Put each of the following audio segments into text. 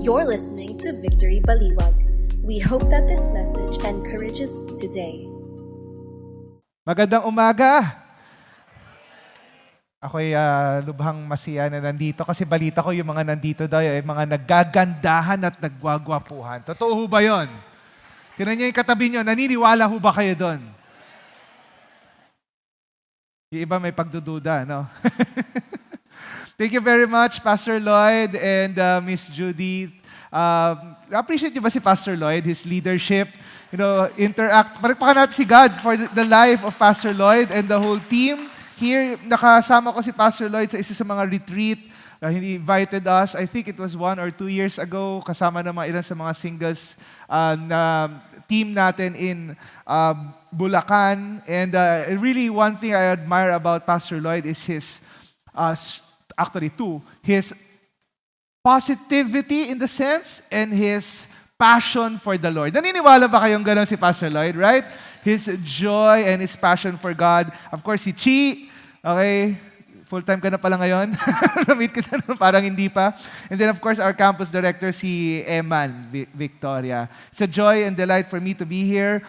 You're listening to Victory Baliwag. We hope that this message encourages you today. Magandang umaga! Ako'y lubhang masiya na nandito kasi balita ko yung mga nandito daw ay mga naggagandahan at nagwagwapuhan. Totoo ho ba yun? Tingnan niyo yung katabi niyo, naniniwala ho ba kayo doon? Yung iba may pagdududa, no? Thank you very much, Pastor Lloyd and Miss Judy. Appreciate niyo ba si Pastor Lloyd, his leadership? You know, interact. Palakpakan natin si God for the life of Pastor Lloyd and the whole team. Here, nakasama ko si Pastor Lloyd sa isa sa mga retreat. He invited us, I think it was 1 or 2 years ago, kasama na mga ilan sa mga singles na team natin in Bulacan. And really, one thing I admire about Pastor Lloyd is his, actually two, his positivity in the sense and his passion for the Lord. Naniniwala ba kayong gano'n si Pastor Lloyd, right? His joy and his passion for God. Of course, si Chi, okay, full-time ka na pala ngayon. Na-meet kita na parang hindi pa. And then, of course, our campus director, si Eman Victoria. It's a joy and delight for me to be here.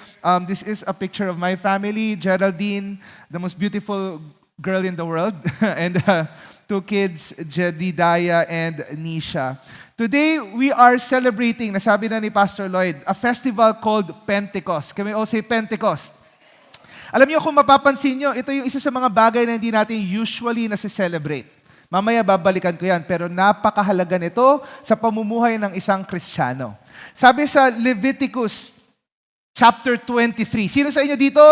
This is a picture of my family, Geraldine, the most beautiful girl in the world, and 2 kids, Jedediah and Nisha. Today, we are celebrating, nasabi na ni Pastor Lloyd, a festival called Pentecost. Can we all say Pentecost? Alam niyo, kung mapapansin niyo, ito yung isa sa mga bagay na hindi natin usually nasi-celebrate. Mamaya babalikan ko yan, pero napakahalaga nito sa pamumuhay ng isang Kristiyano. Sabi sa Leviticus chapter 23, sino sa inyo dito,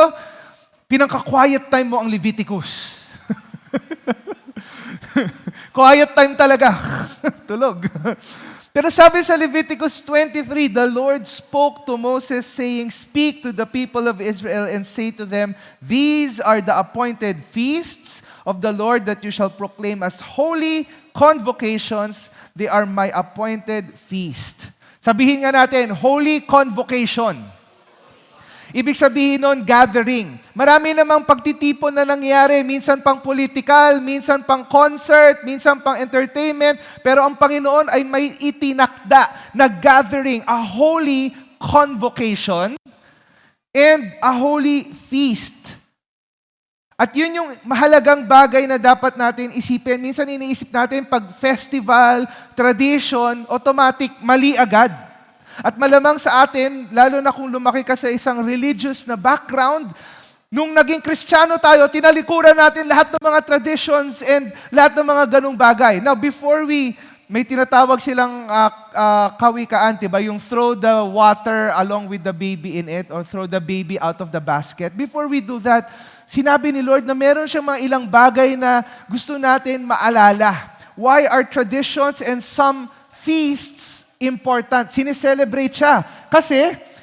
pinangka-quiet time mo ang Leviticus? Quiet time talaga. Tulog. Pero sabi sa Leviticus 23, the Lord spoke to Moses saying, "Speak to the people of Israel and say to them, these are the appointed feasts of the Lord that you shall proclaim as holy convocations. They are my appointed feast." Sabihin nga natin, holy convocation. Ibig sabihin nun, gathering. Marami namang pagtitipon na nangyari, minsan pang political, minsan pang concert, minsan pang entertainment, pero ang Panginoon ay may itinakda na gathering, a holy convocation and a holy feast. At yun yung mahalagang bagay na dapat natin isipin. Minsan iniisip natin pag festival, tradition, automatic, mali agad. At malamang sa atin, lalo na kung lumaki ka sa isang religious na background, nung naging Kristiyano tayo, tinalikuran natin lahat ng mga traditions and lahat ng mga ganung bagay. Now, before may tinatawag silang kawikaan, diba? Yung throw the water along with the baby in it or throw the baby out of the basket. Before we do that, sinabi ni Lord na meron siyang mga ilang bagay na gusto natin maalala. Why are traditions and some feasts important? Sineselebrate siya. Kasi,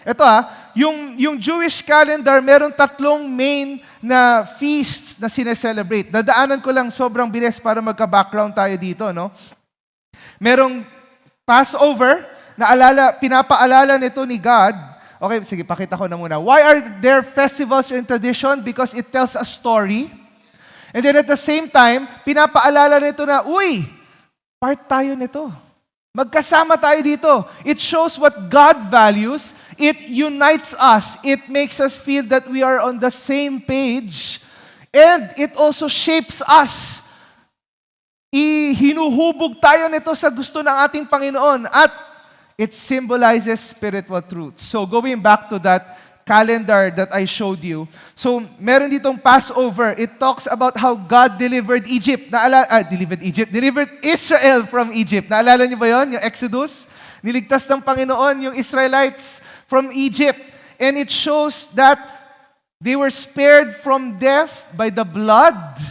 ito yung Jewish calendar, meron 3 main na feasts na sineselebrate. Dadaanan ko lang sobrang bilis para magka-background tayo dito, no? Merong Passover, pinapaalala nito ni God. Okay, sige, pakita ko na muna. Why are there festivals in tradition? Because it tells a story. And then at the same time, pinapaalala nito na, part tayo nito. Magkasama tayo dito. It shows what God values. It unites us. It makes us feel that we are on the same page. And it also shapes us. Hinuhubog tayo nito sa gusto ng ating Panginoon. At it symbolizes spiritual truth. So going back to that calendar that I showed you. So, meron ditong Passover. It talks about how God delivered delivered Israel from Egypt. Naalala niyo ba yon? Yung Exodus? Niligtas ng Panginoon yung Israelites from Egypt. And it shows that they were spared from death by the blood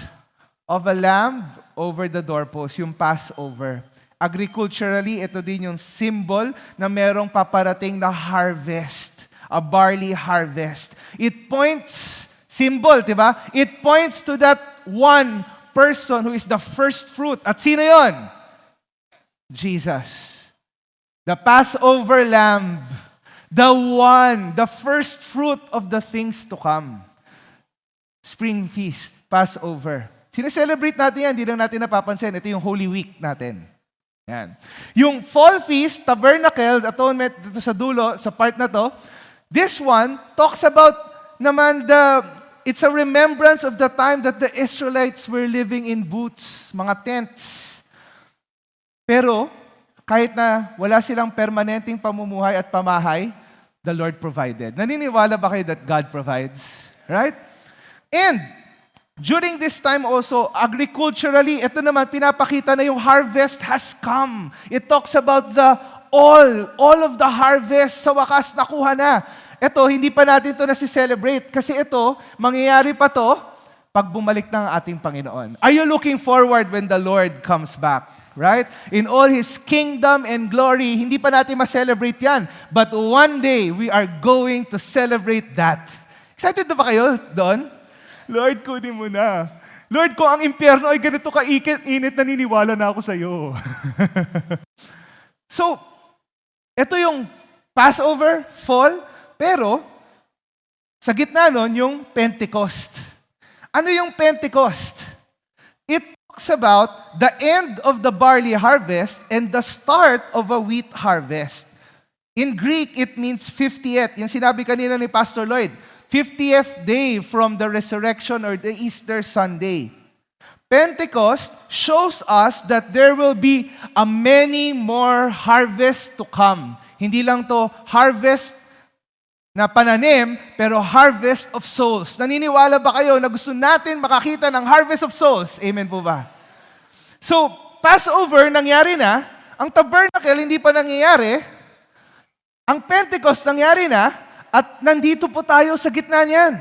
of a lamb over the doorpost, yung Passover. Agriculturally, ito din yung symbol na merong paparating na harvest. A barley harvest. It points, symbol, diba? It points to that one person who is the first fruit. At sino yon? Jesus. The Passover lamb. The one, the first fruit of the things to come. Spring feast, Passover. Sineselebrate natin yan, hindi lang natin napapansin. Ito yung Holy Week natin. Yan. Yung fall feast, tabernacle, atonement, dito sa dulo, sa part na to, this one talks about naman it's a remembrance of the time that the Israelites were living in booths, mga tents. Pero, kahit na wala silang permanenteng pamumuhay at pamahay, the Lord provided. Naniniwala ba kayo that God provides? Right? And, during this time also, agriculturally, ito naman, pinapakita na yung harvest has come. It talks about all of the harvest, sa wakas, nakuha na. Ito, hindi pa natin ito nasi-celebrate. Kasi ito, mangyayari pa to pag bumalik ng ating Panginoon. Are you looking forward when the Lord comes back? Right? In all His kingdom and glory, hindi pa natin ma-celebrate yan. But one day, we are going to celebrate that. Excited na ba kayo doon? Lord, kunin mo na. Lord, kung ang impyerno ay ganito ka-init, naniniwala na ako sa iyo. So, ito yung Passover, fall, pero sa gitna nun, yung Pentecost. Ano yung Pentecost? It talks about the end of the barley harvest and the start of a wheat harvest. In Greek, it means 50th. Yung sinabi kanina ni Pastor Lloyd, 50th day from the resurrection or the Easter Sunday. Pentecost shows us that there will be a many more harvests to come. Hindi lang to harvest na pananim, pero harvest of souls. Naniniwala ba kayo na gusto natin makakita ng harvest of souls? Amen po ba? So, Passover, nangyari na. Ang tabernacle, hindi pa nangyayari. Ang Pentecost, nangyari na. At nandito po tayo sa gitna niyan.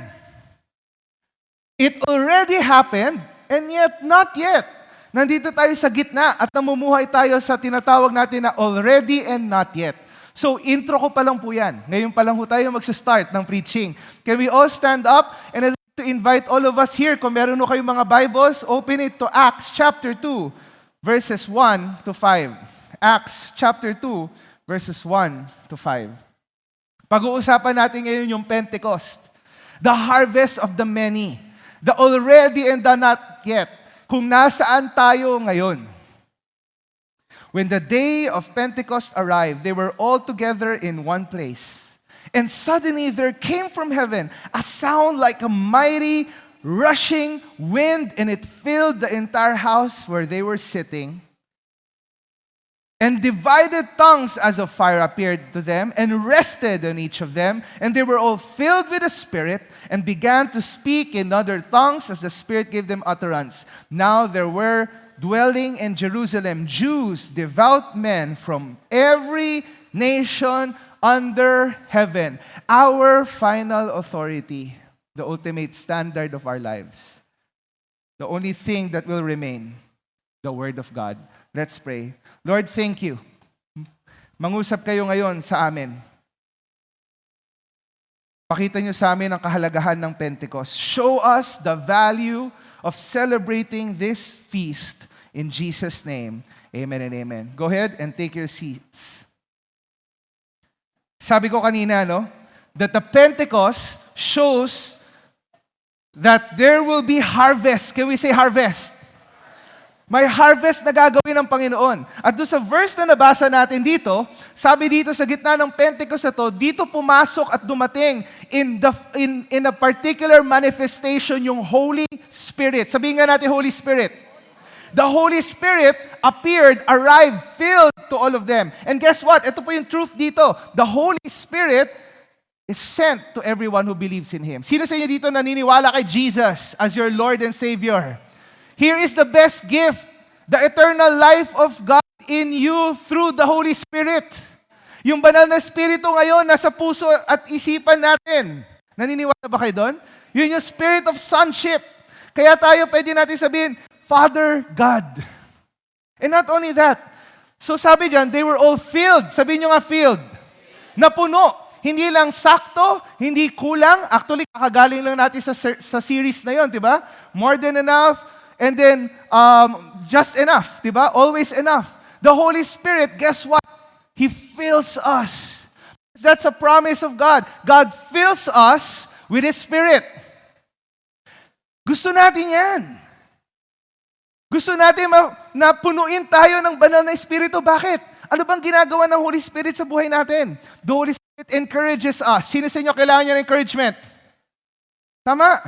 It already happened, and yet not yet. Nandito tayo sa gitna at namumuhay tayo sa tinatawag natin na already and not yet. So, intro ko pa lang po yan. Ngayon pa lang po tayo mag-start ng preaching. Can we all stand up? And I'd like to invite all of us here, kung meron kayong mga Bibles, open it to Acts chapter 2, verses 1 to 5. Acts chapter 2, verses 1 to 5. Pag-uusapan natin ngayon yung Pentecost. The harvest of the many. The already and the not yet. Kung nasaan tayo ngayon. When the day of Pentecost arrived, they were all together in one place. And suddenly there came from heaven a sound like a mighty rushing wind, and it filled the entire house where they were sitting. And divided tongues as of fire appeared to them and rested on each of them. And they were all filled with the Spirit and began to speak in other tongues as the Spirit gave them utterance. Now there were dwelling in Jerusalem Jews, devout men from every nation under heaven. Our final authority, the ultimate standard of our lives. The only thing that will remain, the Word of God. Let's pray. Lord, thank you. Mangusap kayo ngayon sa amin. Pakita niyo sa amin ang kahalagahan ng Pentecost. Show us the value of celebrating this feast in Jesus' name. Amen and amen. Go ahead and take your seats. Sabi ko kanina, that the Pentecost shows that there will be harvest. Can we say harvest? May harvest na gagawin ng Panginoon. At doon sa verse na nabasa natin dito, sabi dito sa gitna ng Pentecost na to, dito pumasok at dumating in a particular manifestation yung Holy Spirit. Sabihin nga natin Holy Spirit. The Holy Spirit appeared, arrived, filled to all of them. And guess what? Ito po yung truth dito. The Holy Spirit is sent to everyone who believes in Him. Sino sa inyo dito naniniwala kay Jesus as your Lord and Savior? Here is the best gift, the eternal life of God in you through the Holy Spirit. Yung banal na Espiritu ngayon nasa puso at isipan natin. Naniniwala ba kayo doon? Yun yung spirit of sonship. Kaya tayo pwede natin sabihin, Father God. And not only that, so sabi dyan, they were all filled. Sabihin nyo nga filled. Napuno. Hindi lang sakto, hindi kulang. Actually, kakagaling lang natin sa series na yon, di ba? More than enough. And then, just enough, diba? Always enough. The Holy Spirit, guess what? He fills us. That's a promise of God. God fills us with His Spirit. Gusto natin yan. Gusto natin na punuin tayo ng banal na Espiritu. Bakit? Ano bang ginagawa ng Holy Spirit sa buhay natin? The Holy Spirit encourages us. Sino sa inyo kailangan nyo ng encouragement? Tama.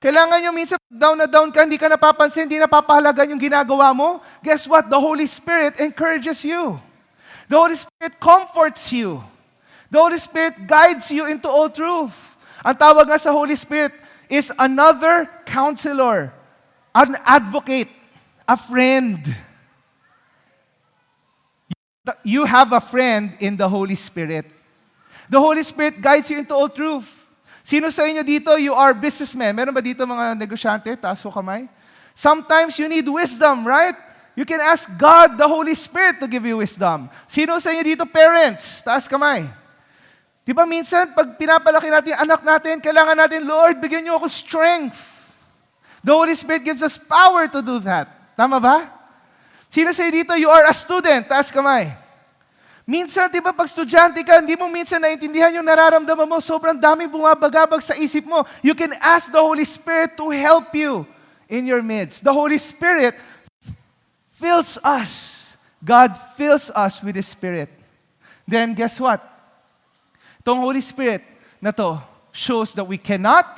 Kailangan nyo minsan down na down ka, hindi ka napapansin, hindi napapahalagan yung ginagawa mo. Guess what? The Holy Spirit encourages you. The Holy Spirit comforts you. The Holy Spirit guides you into all truth. Ang tawag nga sa Holy Spirit is another counselor, an advocate, a friend. You have a friend in the Holy Spirit. The Holy Spirit guides you into all truth. Sino sa inyo dito, you are businessmen? Meron ba dito mga negosyante? Taas ko kamay. Sometimes you need wisdom, right? You can ask God, the Holy Spirit, to give you wisdom. Sino sa inyo dito, parents? Taas kamay. Di ba minsan, pag pinapalaki natin yung anak natin, kailangan natin, Lord, bigyan niyo ako strength. The Holy Spirit gives us power to do that. Tama ba? Sino sa inyo dito, you are a student? Taas kamay. Minsan, di ba, pag estudyante ka, hindi mo minsan naintindihan yung nararamdaman mo, sobrang dami bumabagabag sa isip mo. You can ask the Holy Spirit to help you in your midst. The Holy Spirit fills us. God fills us with His Spirit. Then, guess what? Itong Holy Spirit na to shows that we cannot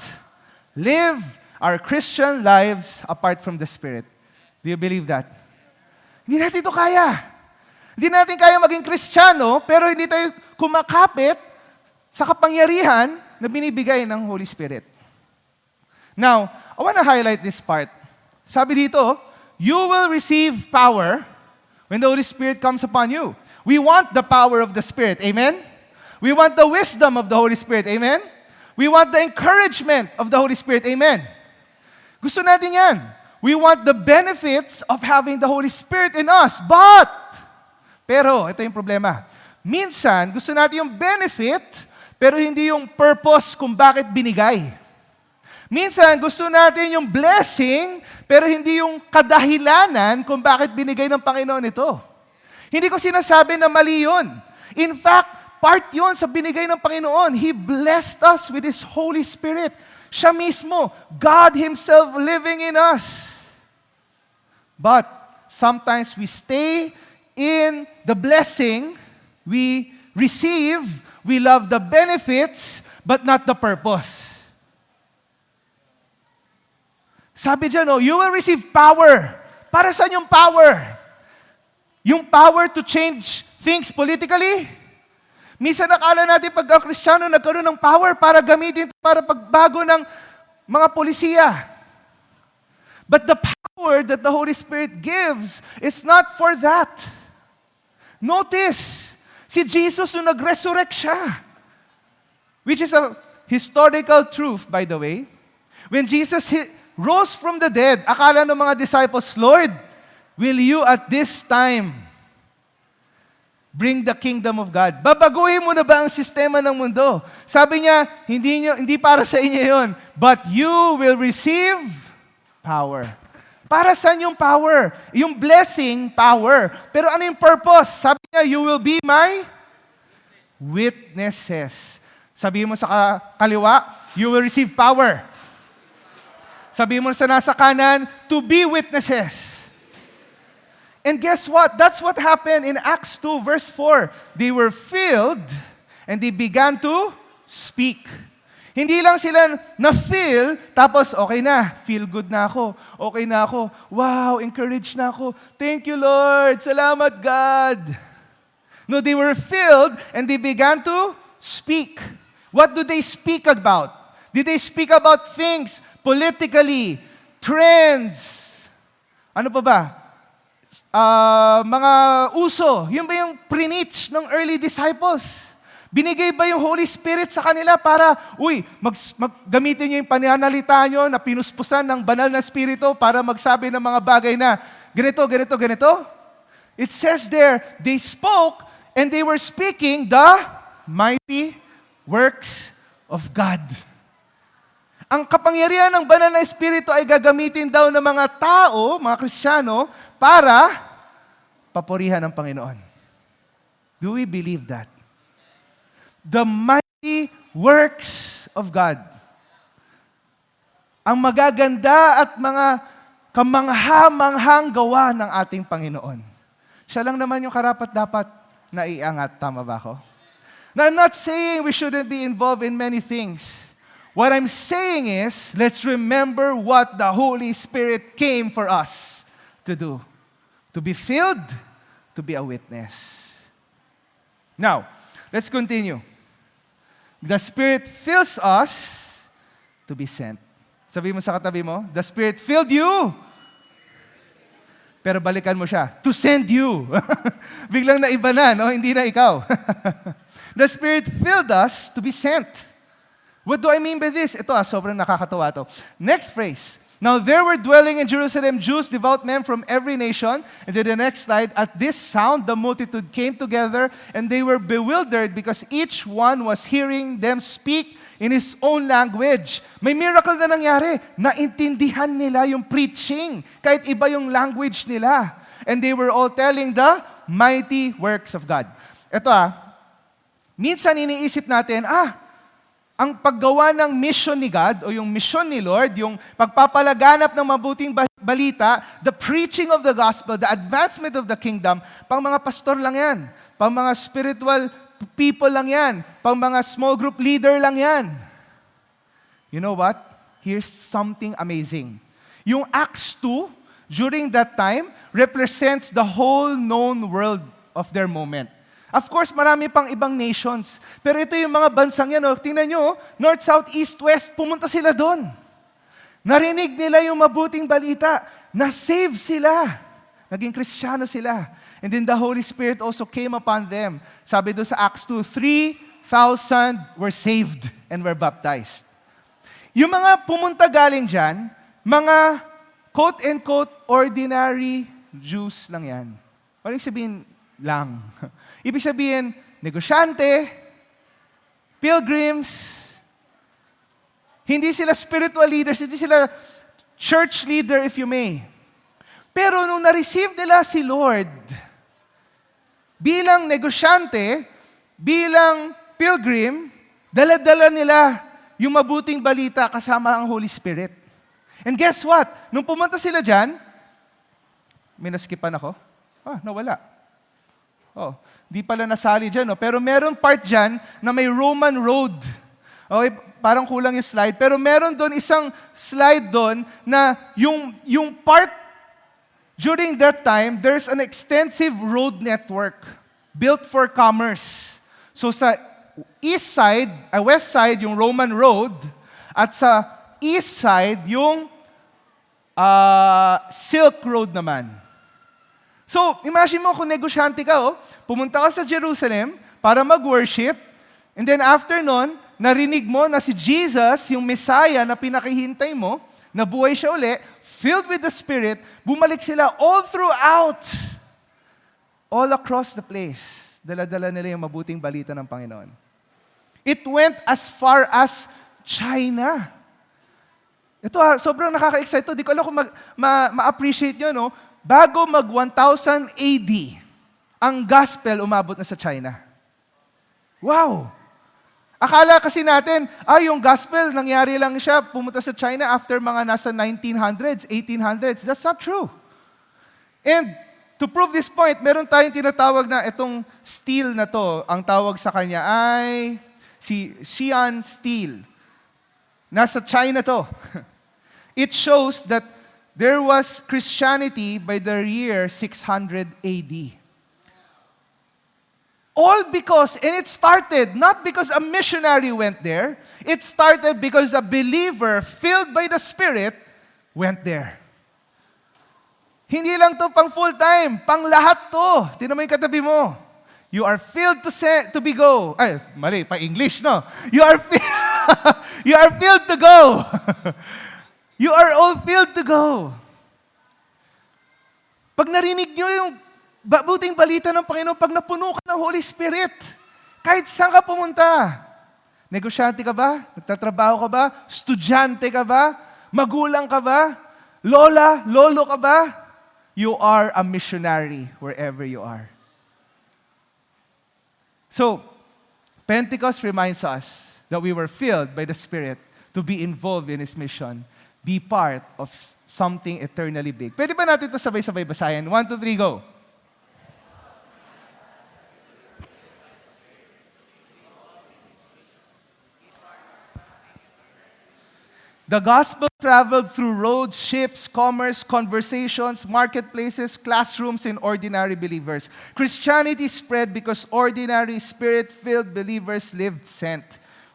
live our Christian lives apart from the Spirit. Do you believe that? Hindi natin ito kaya. Hindi natin kaya maging Kristiyano, pero hindi tayo kumakapit sa kapangyarihan na binibigay ng Holy Spirit. Now, I want to highlight this part. Sabi dito, you will receive power when the Holy Spirit comes upon you. We want the power of the Spirit. Amen? We want the wisdom of the Holy Spirit. Amen? We want the encouragement of the Holy Spirit. Amen? Gusto natin yan. We want the benefits of having the Holy Spirit in us. Pero, ito yung problema. Minsan, gusto natin yung benefit, pero hindi yung purpose kung bakit binigay. Minsan, gusto natin yung blessing, pero hindi yung kadahilanan kung bakit binigay ng Panginoon ito. Hindi ko sinasabi na mali yun. In fact, part yun sa binigay ng Panginoon. He blessed us with His Holy Spirit. Siya mismo, God Himself living in us. But, sometimes we stay in the blessing we receive, we love the benefits, but not the purpose. Sabi dyan, you will receive power. Para saan yung power? Yung power to change things politically? Minsan nakala natin pag ang Kristiyano nagkaroon ng power para gamitin para pagbago ng mga polisiya. But the power that the Holy Spirit gives is not for that. Notice, si Jesus nung nag-resurrect siya, which is a historical truth, by the way. When Jesus rose from the dead, akala ng mga disciples, Lord, will you at this time bring the kingdom of God? Babaguhin mo na ba ang sistema ng mundo? Sabi niya, hindi para sa inyo yun, but you will receive power. Para saan yung power? Yung blessing, power. Pero ano yung purpose? Sabi niya, you will be my witnesses. Sabi mo sa kaliwa, you will receive power. Sabi mo sa nasa kanan, to be witnesses. And guess what? That's what happened in Acts 2 verse 4. They were filled and they began to speak. Hindi lang sila na-feel, tapos okay na, feel good na ako, okay na ako, wow, encouraged na ako, thank you Lord, salamat God. No, they were filled and they began to speak. What do they speak about? Did they speak about things politically, trends, ano pa ba? Mga uso, yun ba yung preach ng early disciples? Binigay ba yung Holy Spirit sa kanila para, gamitin niyo yung pananalita niyo na pinuspusan ng banal na Espiritu para magsabi ng mga bagay na ganito, ganito, ganito? It says there, they spoke and they were speaking the mighty works of God. Ang kapangyarihan ng banal na Espiritu ay gagamitin daw ng mga tao, mga Kristiyano, para papurihan ng Panginoon. Do we believe that? The mighty works of God. Ang magaganda at mga kamangha-manghang gawa ng ating Panginoon. Siya lang naman yung karapat-dapat na iangat. Tama ba ako? Now, I'm not saying we shouldn't be involved in many things. What I'm saying is, let's remember what the Holy Spirit came for us to do. To be filled, to be a witness. Now, let's continue. The Spirit fills us to be sent. Sabi mo sa katabi mo, the Spirit filled you. Pero balikan mo siya, to send you. Biglang naiba na, no? Hindi na ikaw. The Spirit filled us to be sent. What do I mean by this? Ito sobrang nakakatawa to. Next phrase. Now there were dwelling in Jerusalem Jews, devout men from every nation. And then the next slide, at this sound the multitude came together and they were bewildered because each one was hearing them speak in his own language. May miracle na nangyari. Naintindihan nila yung preaching kahit iba yung language nila. And they were all telling the mighty works of God. Ito minsan iniisip natin, ang paggawa ng mission ni God o yung mission ni Lord, yung pagpapalaganap ng mabuting balita, the preaching of the gospel, the advancement of the kingdom, pang mga pastor lang yan, pang mga spiritual people lang yan, pang mga small group leader lang yan. You know what? Here's something amazing. Yung Acts 2, during that time, represents the whole known world of their moment. Of course, marami pang ibang nations. Pero ito yung mga bansang yan. Tingnan nyo, north, south, east, west, pumunta sila doon. Narinig nila yung mabuting balita. Na-save sila. Naging Kristiyano sila. And then the Holy Spirit also came upon them. Sabi doon sa Acts 2, 3,000 were saved and were baptized. Yung mga pumunta galing dyan, mga quote-unquote ordinary Jews lang yan. Parang sabihin lang. Ibig sabihin, negosyante, pilgrims, hindi sila spiritual leaders, hindi sila church leader if you may. Pero nung na-receive nila si Lord, bilang negosyante, bilang pilgrim, dala-dala nila yung mabuting balita kasama ang Holy Spirit. And guess what? Nung pumunta sila dyan, may naskipan ako? Nawala. Di pala nasali dyan. Pero meron part dyan na may Roman road. Okay, parang kulang yung slide. Pero meron doon isang slide doon na yung part during that time, there's an extensive road network built for commerce. So sa west side, yung Roman road, at sa east side, yung Silk Road naman. So, imagine mo kung negosyante ka, pumunta ka sa Jerusalem para mag-worship, and then after nun, narinig mo na si Jesus, yung Messiah na pinakihintay mo, nabuhay siya uli, filled with the Spirit, bumalik sila all throughout, all across the place. Dala-dala nila yung mabuting balita ng Panginoon. It went as far as China. Ito sobrang nakaka-excite to. Di ko alam kung ma-appreciate nyo, no? Bago mag-1000 AD, ang gospel umabot na sa China. Wow! Akala kasi natin, yung gospel, nangyari lang siya, pumunta sa China after mga nasa 1900s, 1800s. That's not true. And to prove this point, meron tayong tinatawag na itong steel na to. Ang tawag sa kanya ay si Xi'an steel. Nasa China to. It shows that there was Christianity by the year 600 AD. All because, and it started not because a missionary went there, it started because a believer filled by the Spirit went there. Hindi lang to pang full-time, pang lahat to. Tingnan mo yung katabi mo. You are filled to be go. Ay, mali, pa English, no? You are filled to go. You are all filled to go. Pag narinig nyo yung mabuting balita ng Panginoon, pag napuno ka ng Holy Spirit, kahit saan ka pumunta, negosyante ka ba? Nagtatrabaho ka ba? Estudyante ka ba? Magulang ka ba? Lola, lolo ka ba? You are a missionary wherever you are. So, Pentecost reminds us that we were filled by the Spirit to be involved in His mission, be part of something eternally big. Pwede ba natin ito sabay-sabay basahin? 1, 2, 3, go. The gospel traveled through roads, ships, commerce, conversations, marketplaces, classrooms, and ordinary believers. Christianity spread because ordinary, spirit-filled believers lived sent.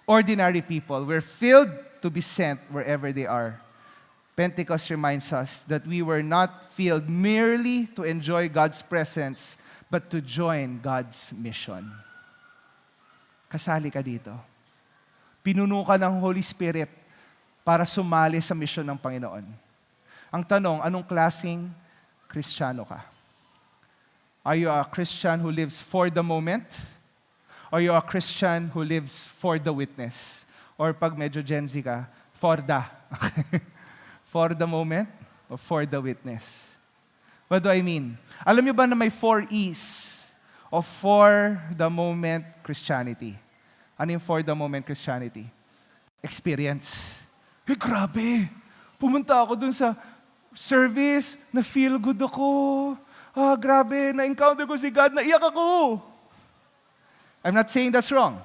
Ordinary people were filled to be sent wherever they are. Pentecost reminds us that we were not filled merely to enjoy God's presence, but to join God's mission. Kasali ka dito. Pinuno ka ng Holy Spirit para sumali sa mission ng Panginoon. Ang tanong, anong klaseng Kristiyano ka? Are you a Christian who lives for the moment? Or you a Christian who lives for the witness? Or pag medyo Gen Z ka, for the. For the moment or for the witness? What do I mean? Alam niyo ba na may 4 E's of for the moment Christianity? Ano yung for the moment Christianity? Experience. Grabe! Pumunta ako dun sa service, na-feel good ako. Grabe, na-encounter ko si God, naiyak ako. I'm not saying that's wrong.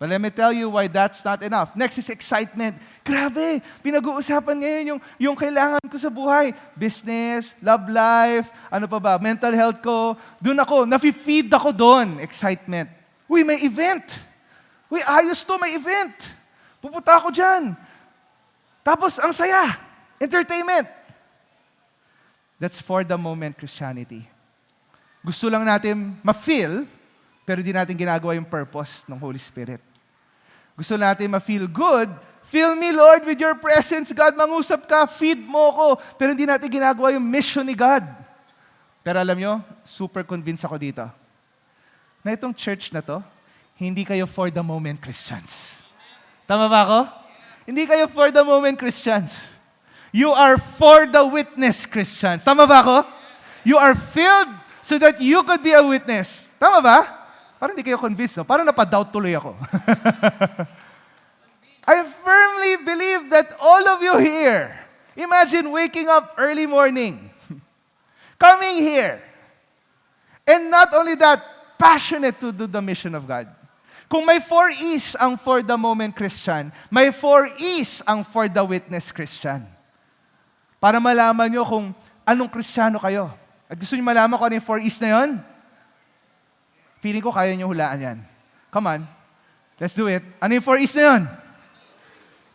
But let me tell you why that's not enough. Next is excitement. Grabe, pinag-uusapan ngayon yung kailangan ko sa buhay. Business, love life, ano pa ba, mental health ko. Doon ako, nafe-feed ako doon. Excitement. Uy, may event. Uy, ayos to, may event. Pupunta ako dyan. Tapos, ang saya. Entertainment. That's for the moment Christianity. Gusto lang natin ma-feel, pero di natin ginagawa yung purpose ng Holy Spirit. Gusto natin ma-feel good. Fill me, Lord, with your presence. God, mangusap ka, feed mo ko. Pero hindi natin ginagawa yung mission ni God. Pero alam nyo, super convinced ako dito. Na itong church na to, hindi kayo for the moment Christians. Tama ba ako? Hindi kayo for the moment Christians. You are for the witness Christians. Tama ba ako? You are filled so that you could be a witness. Tama ba? Parang hindi kayo convinced, no? Parang napadoubt tuloy ako. I firmly believe that all of you here, imagine waking up early morning, coming here, and not only that, passionate to do the mission of God. Kung may 4 E's ang for the moment Christian, may 4 E's ang for the witness Christian. Para malaman nyo kung anong Kristiyano kayo. At gusto nyo malaman kung ano yung 4 E's na yun? Feeling ko kaya nyo hulaan yan. Come on, let's do it. Ano yung 4 E's na yun?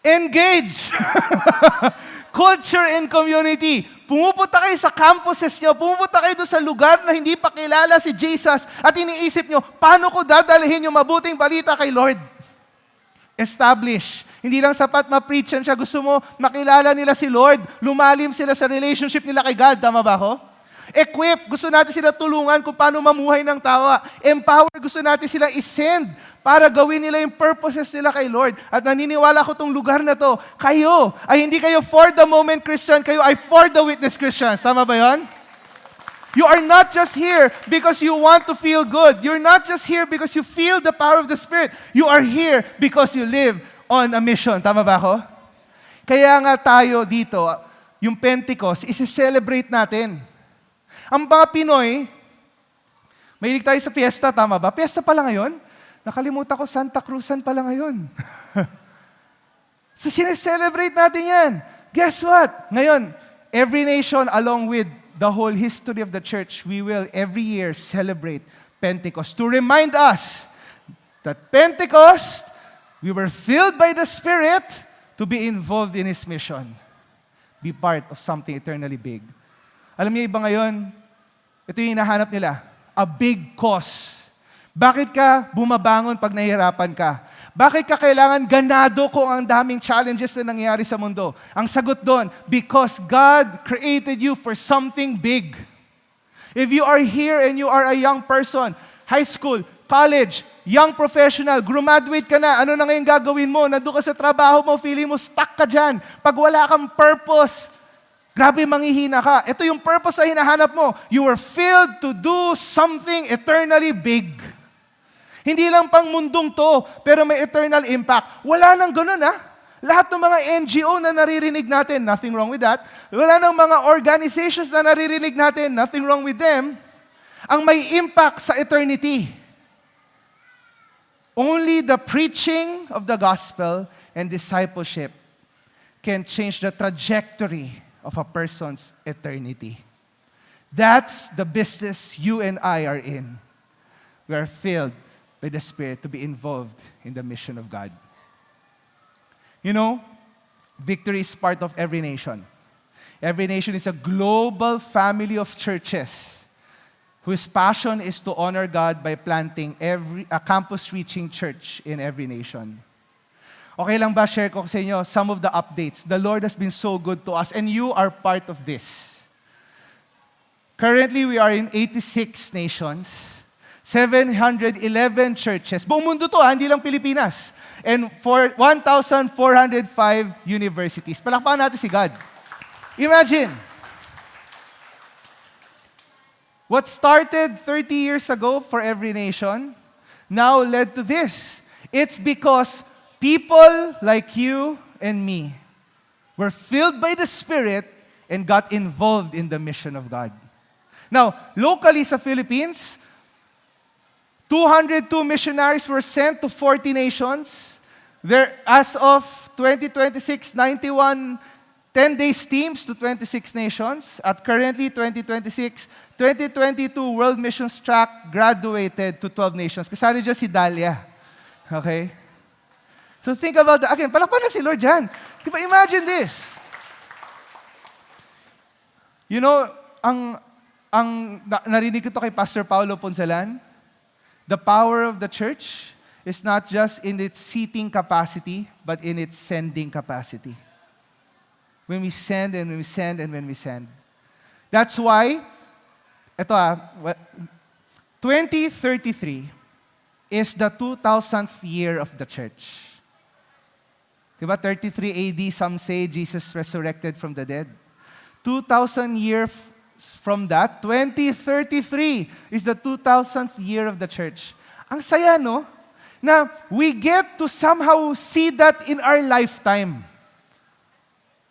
Engage! Culture and community. Pumupunta kayo sa campuses nyo, pumupunta kayo doon sa lugar na hindi pa kilala si Jesus at iniisip nyo, paano ko dadalhin yung mabuting balita kay Lord? Establish. Hindi lang sapat ma-preach yan siya. Gusto mo makilala nila si Lord, lumalim sila sa relationship nila kay God. Tama ba ako? Equip. Gusto natin sila tulungan kung paano mamuhay ng tawa. Empower. Gusto natin sila isend para gawin nila yung purposes nila kay Lord. At naniniwala ko tong lugar na to, kayo ay hindi kayo for the moment Christian, kayo ay for the witness Christians. Tama ba yon? You are not just here because you want to feel good. You're not just here because you feel the power of the Spirit. You are here because you live on a mission. Tama ba ako? Kaya nga tayo dito, yung Pentecost, isi-celebrate natin. Ang mga Pinoy, mahilig tayo sa fiesta, tama ba? Fiesta pala ngayon? Nakalimutan ko, Santa Cruzan pala ngayon. So, sineselebrate natin yan. Guess what? Ngayon, every nation along with the whole history of the church, we will every year celebrate Pentecost to remind us that Pentecost, we were filled by the Spirit to be involved in His mission. Be part of something eternally big. Alam niyo iba ngayon, ito yung hinahanap nila, a big cause. Bakit ka bumabangon pag nahihirapan ka? Bakit ka kailangan ganado kung ang daming challenges na nangyayari sa mundo? Ang sagot doon, because God created you for something big. If you are here and you are a young person, high school, college, young professional, graduate ka na, ano na ngayon gagawin mo? Nandun ka sa trabaho mo, feeling mo stuck ka dyan. Pag wala kang purpose, grabe, manghihina ka. Ito yung purpose na hinahanap mo. You were filled to do something eternally big. Hindi lang pang mundong to, pero may eternal impact. Wala nang ganun, ha? Lahat ng mga NGO na naririnig natin, nothing wrong with that. Wala ng mga organizations na naririnig natin, nothing wrong with them. Ang may impact sa eternity. Only the preaching of the gospel and discipleship can change the trajectory of a person's eternity. That's the business you and I are in. We are filled by the Spirit to be involved in the mission of God. You know, Victory is part of every nation. Every nation is a global family of churches whose passion is to honor God by planting a campus-reaching church in every nation. Okay lang ba, share ko sa inyo some of the updates. The Lord has been so good to us, and you are part of this. Currently, we are in 86 nations, 711 churches. Buong mundo to, hindi lang Pilipinas. And for 1,405 universities. Palakpakan natin si God. Imagine, what started 30 years ago for every nation now led to this. It's because people like you and me were filled by the Spirit and got involved in the mission of God. Now, locally sa Philippines, 202 missionaries were sent to 40 nations. There, as of 2026, 91 10-day teams to 26 nations. At currently, 2026, 2022 World Missions Track graduated to 12 nations. Kasali dyan si Dalia. Okay? So think about that. Again, palakpan na si Lord dyan. Diba, imagine this. You know, narinig ko to kay Pastor Paulo Poncelan. The power of the church is not just in its seating capacity, but in its sending capacity. When we send and when we send and when we send. That's why, 2033 is the 2000th year of the church. Diba, 33 AD, some say Jesus resurrected from the dead. 2,000 years from that, 2033 is the 2000th year of the church. Ang saya, no? Na we get to somehow see that in our lifetime.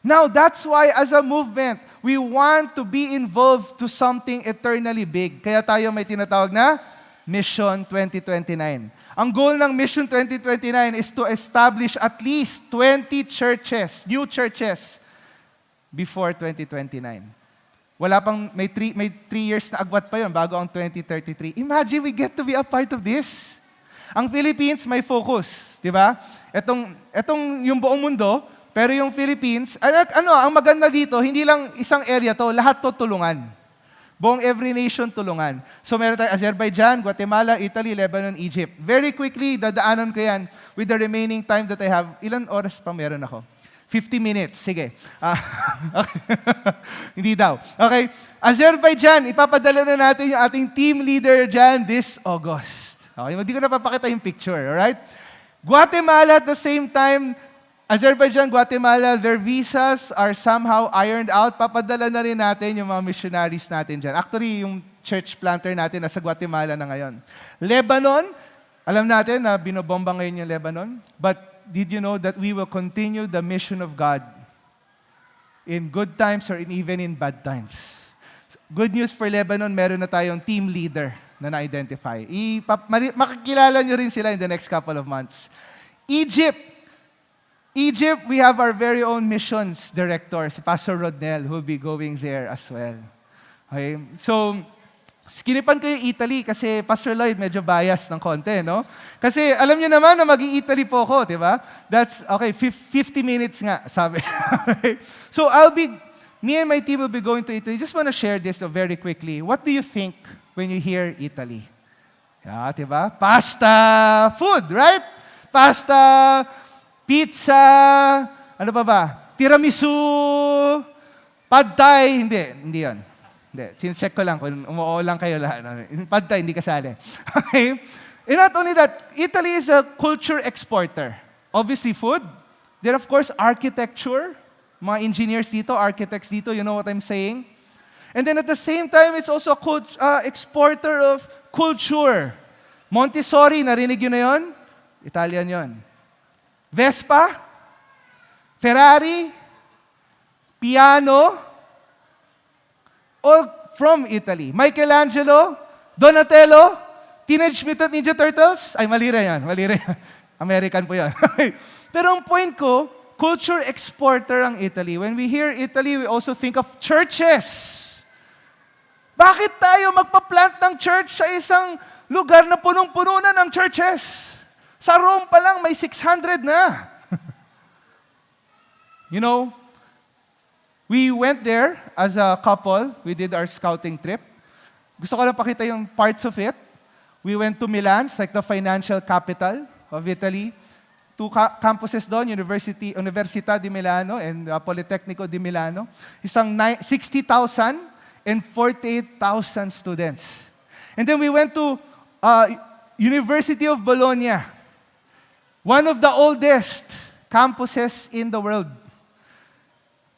Now, that's why as a movement, we want to be involved to something eternally big. Kaya tayo may tinatawag na Mission 2029. Ang goal ng Mission 2029 is to establish at least 20 churches, new churches, before 2029. Wala pang, may 3 years na agwat pa yon bago ang 2033. Imagine we get to be a part of this. Ang Philippines may focus, di ba? Etong yung buong mundo, pero yung Philippines, ang maganda dito, hindi lang isang area to, lahat to tulungan. Buong every nation tulungan. So meron tayo Azerbaijan, Guatemala, Italy, Lebanon, Egypt. Very quickly, dadaanan ko yan with the remaining time that I have. Ilan oras pa meron ako? 50 minutes. Sige. Okay. Hindi daw. Okay. Azerbaijan, ipapadala na natin yung ating team leader dyan this August. Okay. Hindi ko na papakita yung picture. Alright? Guatemala at the same time, Azerbaijan, Guatemala, their visas are somehow ironed out. Papadala na rin natin yung mga missionaries natin dyan. Actually, yung church planter natin nasa Guatemala na ngayon. Lebanon, alam natin na binobomba ngayon yung Lebanon. But did you know that we will continue the mission of God in good times or even in bad times? Good news for Lebanon, meron na tayong team leader na na-identify. Makikilala nyo rin sila in the next couple of months. Egypt, we have our very own missions director, si Pastor Rodnel, who will be going there as well. Okay? So, skinipan ko yung Italy kasi Pastor Lloyd medyo bias ng konti, no? Kasi alam niyo naman na mag-i-Italy po ako, di ba? That's, okay, 50 minutes nga, sabi. Okay? So, me and my team will be going to Italy. Just want to share this very quickly. What do you think when you hear Italy? Yeah, di ba? Pasta, food, right? Pasta, pizza, ano pa ba? Tiramisu, pad thai, hindi yon. Hindi, check ko lang kung umuo lang kayo lahat. Pad thai, hindi kasali. Okay? And not only that, Italy is a culture exporter. Obviously, food. Then, of course, architecture. Mga engineers dito, architects dito, you know what I'm saying? And then at the same time, it's also a exporter of culture. Montessori, narinig yun na yun? Italian yun. Vespa, Ferrari, piano, all from Italy. Michelangelo, Donatello, Teenage Mutant Ninja Turtles. Ay, mali rin yan. American po yan. Pero ang point ko, culture exporter ang Italy. When we hear Italy, we also think of churches. Bakit tayo magpa-plant ng church sa isang lugar na punong-puno na ng churches? Sa Rome pa lang, may 600 na. You know, we went there as a couple. We did our scouting trip. Gusto ko lang pakita yung parts of it. We went to Milan, it's like the financial capital of Italy. Two campuses doon, Università di Milano and Politecnico di Milano. Isang 60,000 and 48,000 students. And then we went to University of Bologna, one of the oldest campuses in the world.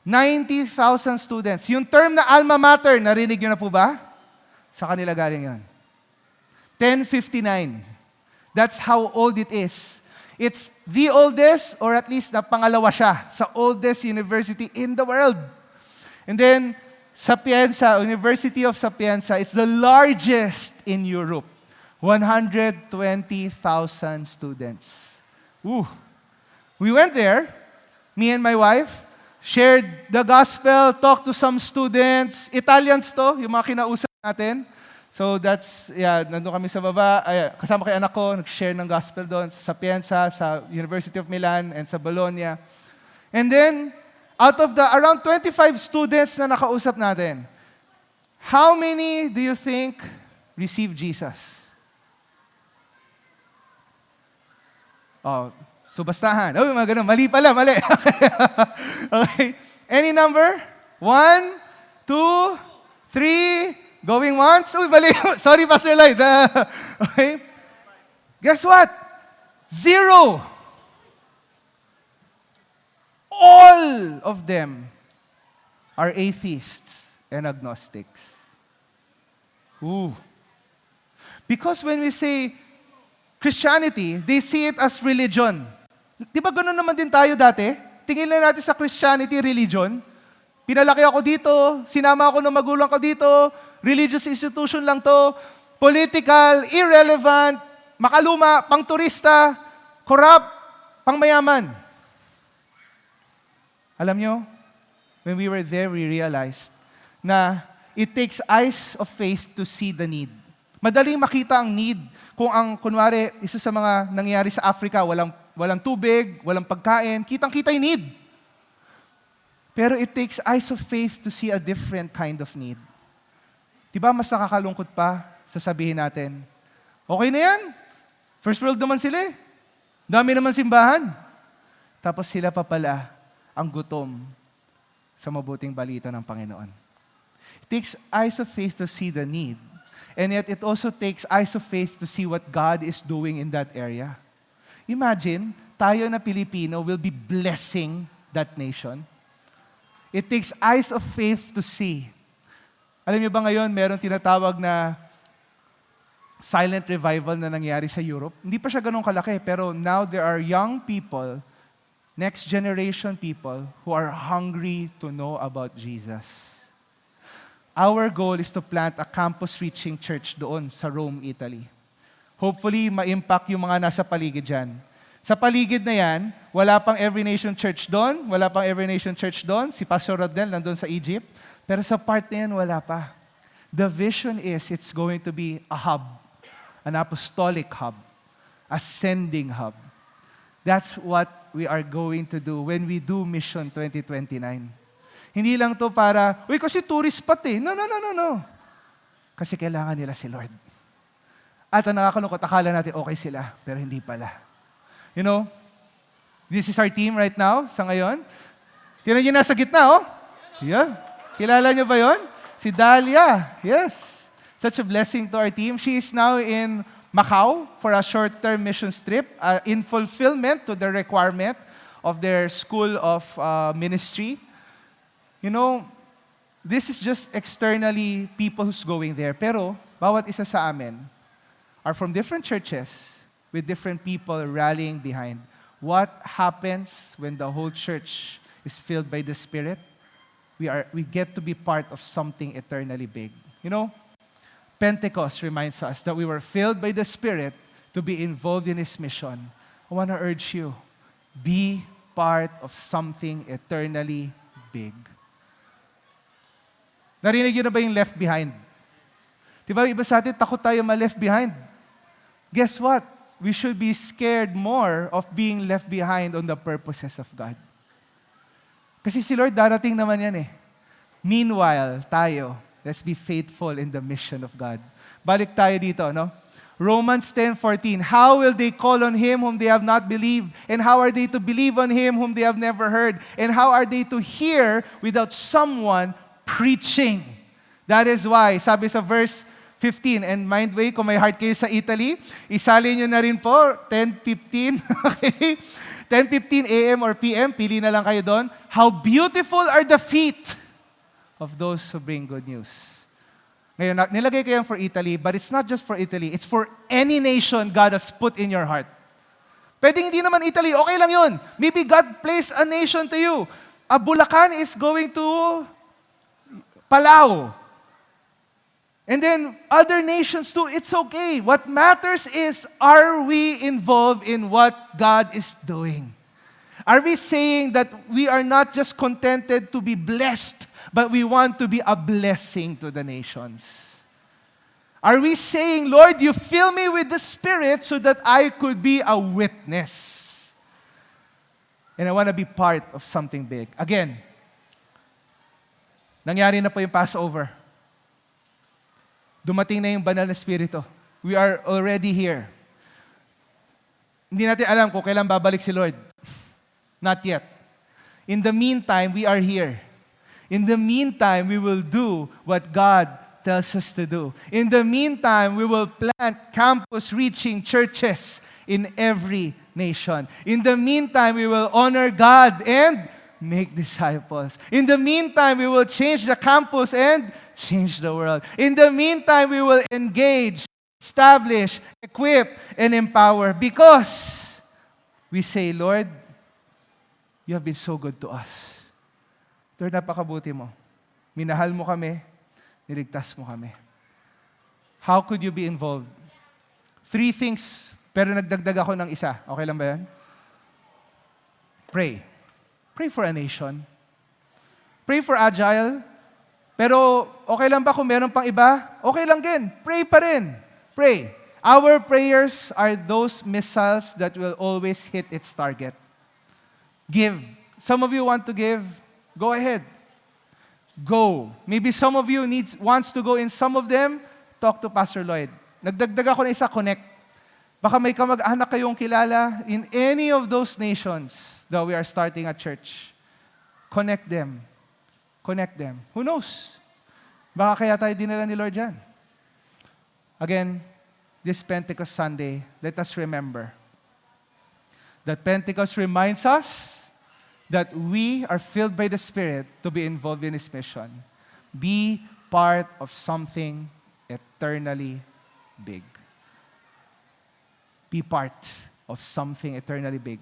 90,000 students. Yung term na alma mater, narinig nyo na po ba? Sa kanila galing yun. 1059. That's how old it is. It's the oldest, or at least na pangalawa siya, sa oldest university in the world. And then, Sapienza, University of Sapienza, it's the largest in Europe. 120,000 students. Ooh. We went there, me and my wife, shared the gospel, talked to some students. Italians to, yung mga kinausap natin. So that's, nandun kami sa baba. Kasama kay anak ko, nag-share ng gospel doon sa Sapienza, sa University of Milan, and sa Bologna. And then, out of the around 25 students na nakausap natin, how many do you think received Jesus? Oh, subastahan. Oh, mga ganun. Mali pala, mali. Okay. Any number? 1, 2, 3, going once? Uy, mali. Sorry, Pastor Lloyd. Okay. Guess what? 0. All of them are atheists and agnostics. Ooh. Because when we say Christianity, they see it as religion. Di ba ganun naman din tayo dati? Tingin lang natin sa Christianity, religion. Pinalaki ako dito, sinama ako ng magulang ko dito, religious institution lang to, political, irrelevant, makaluma, pang turista, corrupt, pang mayaman. Alam nyo, when we were there, we realized na it takes eyes of faith to see the need. Madaling makita ang need kung kunwari, isa sa mga nangyayari sa Africa, walang tubig, walang pagkain, kitang-kita yung need. Pero it takes eyes of faith to see a different kind of need. Diba mas nakakalungkot pa, sasabihin natin, okay na yan, first world naman sila eh. Dami naman simbahan. Tapos sila pa pala ang gutom sa mabuting balita ng Panginoon. It takes eyes of faith to see the need. And yet it also takes eyes of faith to see what God is doing in that area. Imagine, tayo na Pilipino will be blessing that nation. It takes eyes of faith to see. Alam niyo ba ngayon, meron tinatawag na silent revival na nangyari sa Europe? Hindi pa siya ganun kalaki, pero now there are young people, next generation people, who are hungry to know about Jesus. Our goal is to plant a campus-reaching church doon sa Rome, Italy. Hopefully, ma-impact yung mga nasa paligid dyan. Sa paligid na yan, wala pang Every Nation Church doon, wala pang Every Nation Church doon, si Pastor Rodnel nandun sa Egypt, pero sa part na yan, wala pa. The vision is it's going to be a hub, an apostolic hub, a sending hub. That's what we are going to do when we do Mission 2029. Hindi lang to para, uy, kasi tourist spot eh. No. Kasi kailangan nila si Lord. At ang nakakalungkot, akala natin okay sila, pero hindi pala. You know, this is our team right now, sa ngayon. Tinan niyo nasa gitna, oh. Yeah. Kilala niyo ba yon? Si Dahlia. Yes. Such a blessing to our team. She is now in Macau for a short-term mission trip in fulfillment to the requirement of their school of ministry. You know, this is just externally people who's going there. Pero, bawat isa sa amin are from different churches with different people rallying behind What happens when the whole church is filled by the Spirit? We get to be part of something eternally big. You know, Pentecost reminds us that we were filled by the Spirit to be involved in His mission. I want to urge you, be part of something eternally big. Narinig yun na ba yung left behind? Di ba iba sa atin, takot tayo ma-left behind. Guess what? We should be scared more of being left behind on the purposes of God. Kasi si Lord darating naman yan eh. Meanwhile, tayo, let's be faithful in the mission of God. Balik tayo dito, no? Romans 10:14, how will they call on Him whom they have not believed? And how are they to believe on Him whom they have never heard? And how are they to hear without someone preaching? That is why, sabi sa verse 15, and mind way, kung may heart kayo sa Italy, isali nyo na rin po, 10:15, okay? 10:15 a.m. or p.m., pili na lang kayo doon. How beautiful are the feet of those who bring good news. Ngayon, nilagay ko yan for Italy, but it's not just for Italy. It's for any nation God has put in your heart. Pwedeng hindi naman Italy, okay lang yun. Maybe God placed a nation to you. Bulacan is going to Palau. And then other nations too, it's okay. What matters is, are we involved in what God is doing? Are we saying that we are not just contented to be blessed, but we want to be a blessing to the nations? Are we saying, Lord, you fill me with the Spirit so that I could be a witness? And I want to be part of something big. Again, nangyari na po yung Passover. Dumating na yung banal na Espiritu. We are already here. Hindi natin alam kung kailan babalik si Lord. Not yet. In the meantime, we are here. In the meantime, we will do what God tells us to do. In the meantime, we will plant campus-reaching churches in every nation. In the meantime, we will honor God and make disciples. In the meantime, we will change the campus and change the world. In the meantime, we will engage, establish, equip, and empower because we say, Lord, you have been so good to us. Lord, napakabuti mo. Minahal mo kami, niligtas mo kami. How could you be involved? 3 things, pero nagdagdag ako ng isa. Okay lang ba yan? Pray. Pray for a nation. Pray for Agile. Pero okay lang ba kung meron pang iba? Okay lang din. Pray pa rin. Pray. Our prayers are those missiles that will always hit its target. Give. Some of you want to give? Go ahead. Go. Maybe some of you wants to go in some of them. Talk to Pastor Lloyd. Nagdagdag ako na isa, connect. Baka may kamag-anak kayong kilala in any of those nations that we are starting a church. Connect them. Connect them. Who knows? Baka kaya tayo dinala ni Lord dyan. Again, this Pentecost Sunday, let us remember that Pentecost reminds us that we are filled by the Spirit to be involved in His mission. Be part of something eternally big. Be part of something eternally big.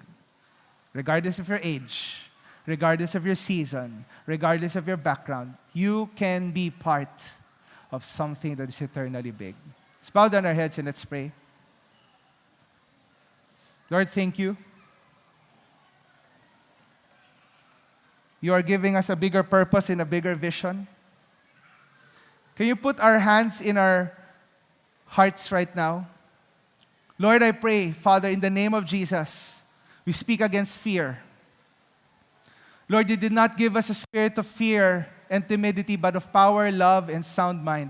Regardless of your age, regardless of your season, regardless of your background, you can be part of something that is eternally big. Let's bow down our heads and let's pray. Lord, thank you. You are giving us a bigger purpose and a bigger vision. Can you put our hands in our hearts right now? Lord, I pray, Father, in the name of Jesus, we speak against fear. Lord, you did not give us a spirit of fear and timidity, but of power, love, and sound mind.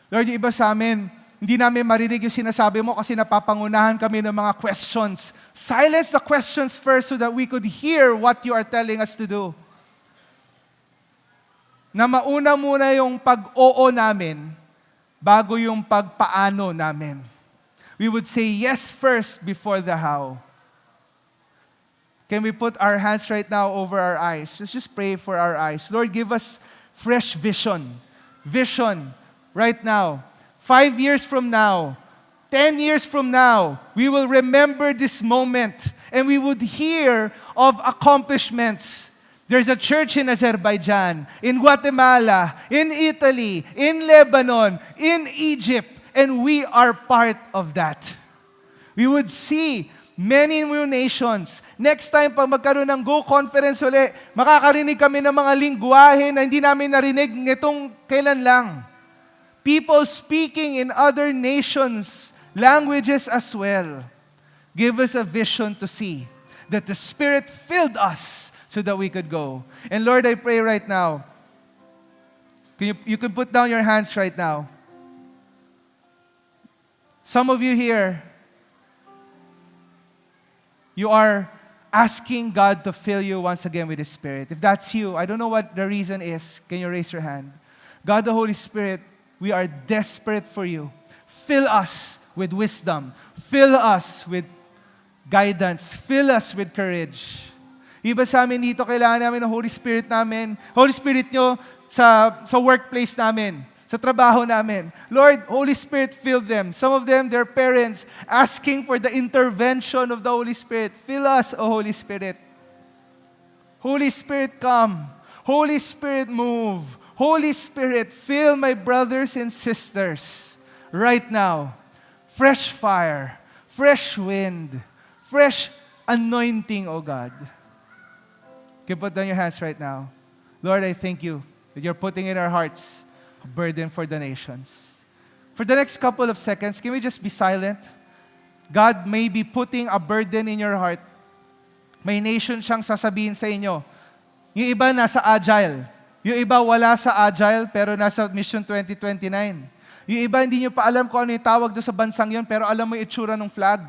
Lord, yung iba sa amin, hindi namin marinig yung sinasabi mo kasi napapangunahan kami ng mga questions. Silence the questions first so that we could hear what you are telling us to do. Na mauna muna yung pag-oo namin bago yung pagpaano namin. We would say yes first before the how. Can we put our hands right now over our eyes? Let's just pray for our eyes. Lord, give us fresh vision. Vision right now. 5 years from now, 10 years from now, we will remember this moment and we would hear of accomplishments. There's a church in Azerbaijan, in Guatemala, in Italy, in Lebanon, in Egypt, and we are part of that. We would see many new nations. Next time, pag magkaroon ng Go Conference ulit, makakarinig kami ng mga lingwahe na hindi namin narinig nitong kailan lang. People speaking in other nations, languages as well. Give us a vision to see that the Spirit filled us so that we could go. And Lord, I pray right now, you can put down your hands right now. Some of you here, you are asking God to fill you once again with His Spirit. If that's you, I don't know what the reason is. Can you raise your hand? God the Holy Spirit, we are desperate for you. Fill us with wisdom. Fill us with guidance. Fill us with courage. Iba sa amin dito, kailangan namin ng Holy Spirit namin. Holy Spirit nyo sa workplace namin, sa trabaho namin. Lord, Holy Spirit, fill them. Some of them, their parents, asking for the intervention of the Holy Spirit. Fill us, O Holy Spirit. Holy Spirit, come. Holy Spirit, move. Holy Spirit, fill my brothers and sisters right now. Fresh fire, fresh wind, fresh anointing, O God. You can put down your hands right now. Lord, I thank you that you're putting in our hearts a burden for the nations. For the next couple of seconds, can we just be silent? God may be putting a burden in your heart. May nation siyang sasabihin sa inyo. Yung iba nasa Agile. Yung iba wala sa Agile pero nasa Mission 2029. Yung iba hindi nyo pa alam kung ano yung tawag doon sa bansang yon pero alam mo yung itsura ng flag.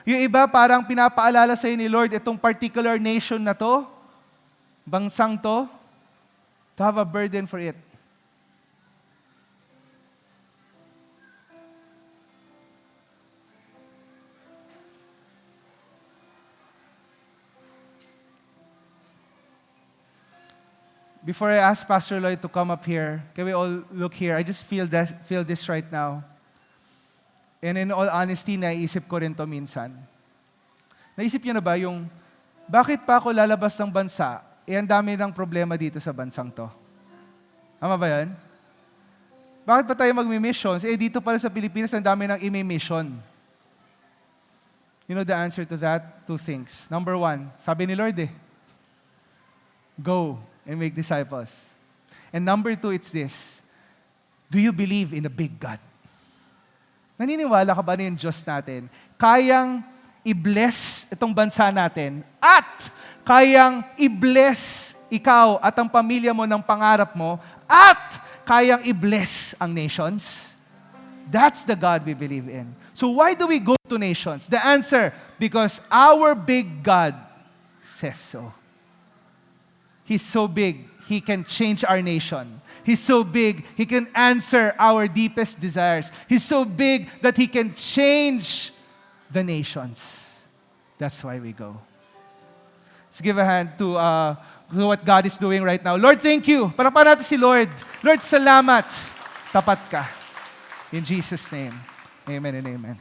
Yung iba parang pinapaalala sa inyo ni Lord, itong particular nation na to, bansang to have a burden for it. Before I ask Pastor Lloyd to come up here, can we all look here? I just feel this right now. And in all honesty, naisip ko rin to minsan. Naisip niyo na ba yung, bakit pa ako lalabas ng bansa? Ang dami ng problema dito sa bansang to. Tama ba yan? Bakit pa tayo magmi-missions? Dito pala sa Pilipinas, ang dami ng imi-mission. You know the answer to that? Two things. Number one, sabi ni Lord go and make disciples. And number two, it's this. Do you believe in a big God? Naniniwala ka ba na yung Diyos natin? Kayang i-bless itong bansa natin at kayang i-bless ikaw at ang pamilya mo ng pangarap mo at kayang i-bless ang nations? That's the God we believe in. So why do we go to nations? The answer, because our big God says so. He's so big, He can change our nation. He's so big, He can answer our deepest desires. He's so big that He can change the nations. That's why we go. Let's give a hand to what God is doing right now. Lord, thank you. Parapan natin si Lord. Lord, salamat. Tapat ka. In Jesus' name, amen and amen.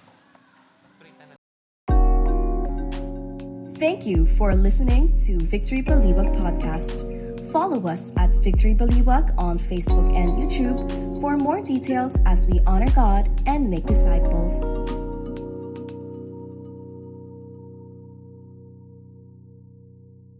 Thank you for listening to Victory Baliwag Podcast. Follow us at Victory Baliwag on Facebook and YouTube for more details as we honor God and make disciples.